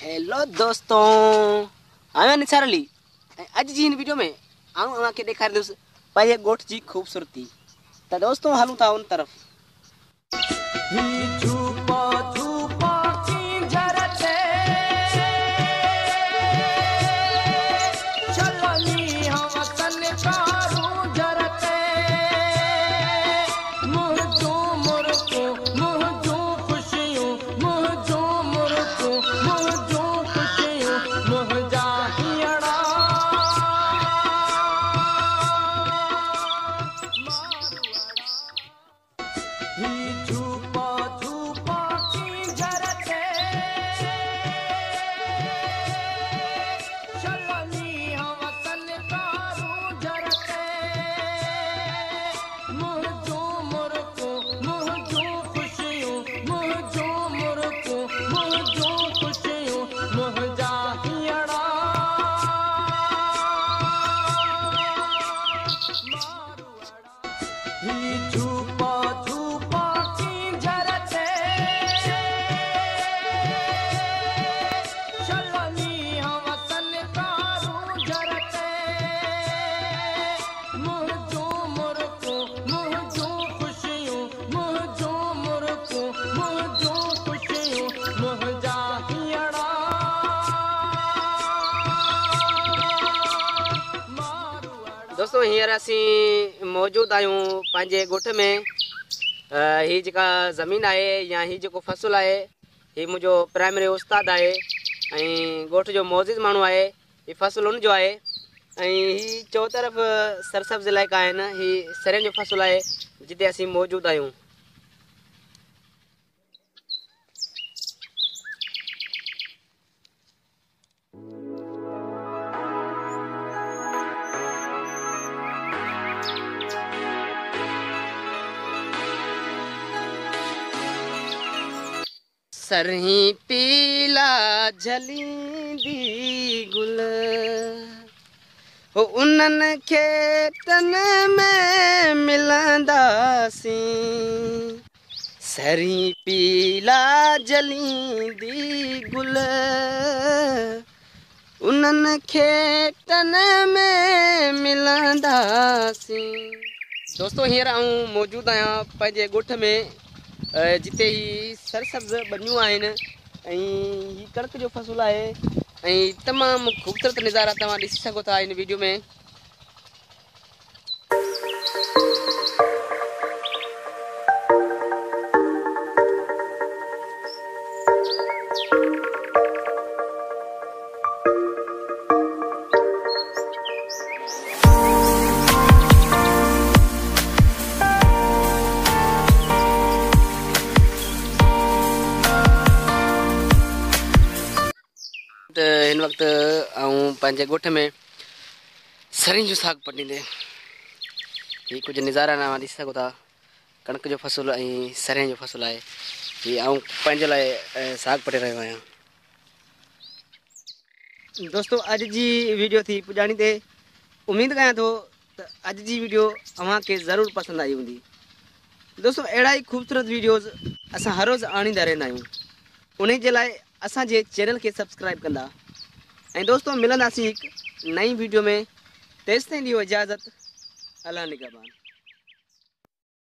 Hello दोस्तों, आया निसार अली। अज जी इन वीडियो में आऊँ अवां के ॾेखारींदुसि पंहिंजे ॻोठ जी खूबसूरती। त दोस्तों हलूं था उन तरफ़। दोस्तों हींअर असीं मौजूद आहियूं पंहिंजे ॻोठ में। ही जेका ज़मीन आहे या ही जेको फ़सुलु आहे, ही मुंहिंजो प्राइमरी उस्तादु आहे ऐं ॻोठ जो मोज़िज़ माण्हू आहे। ही फ़सुलु उनजो आहे ऐं ही चओ तरफ़ सरसब्ज़ इलाइक़ा आहिनि। ही सरें जो फ़सुलु आहे जिते असीं मौजूदु आहियूं। सरही पीला झलींदी गुल हो उन्हनि खे तन में मिलंदासीं। सरही पीला झलींदी गुल उन्हनि खे तन में मिलंदासीं। दोस्तों हींअर आऊं मौजूदु आहियां पंहिंजे ॻोठ में जिते ही सरसब्ज़ बनियूं आहिनि ऐं ही कणिक जो फ़सुलु आहे ऐं तमामु ख़ूबसूरत नज़ारा तव्हां ॾिसी सघो था इन वीडियो में। इन वक़्तु आऊं पंहिंजे ॻोठ में सरियुनि जो साग पटींदे ही कुझु नज़ारा तव्हां ॾिसी सघो था। कणिक जो फ़सुलु ऐं सरें जो फ़सुलु आहे। ही आऊं पंहिंजे लाइ साग पटे रहियो आहियां। दोस्तों अॼु जी वीडियो थी पुॼाणी ते उमेदु कयां थो त अॼु जी वीडियो अव्हांखे ज़रूरु पसंदि आई हूंदी। दोस्तों अहिड़ा ई ख़ूबसूरत वीडियोज़ असां हर रोज़ु आणींदा रहंदा आहियूं। उन जे लाइ असांजे चैनल खे सब्सक्राइब कंदा। ऐं दोस्तों मिलंदासीं हिकु नई वीडियो में। तेसिताईं ॾियो इजाज़त। अल्लाह निगहबान।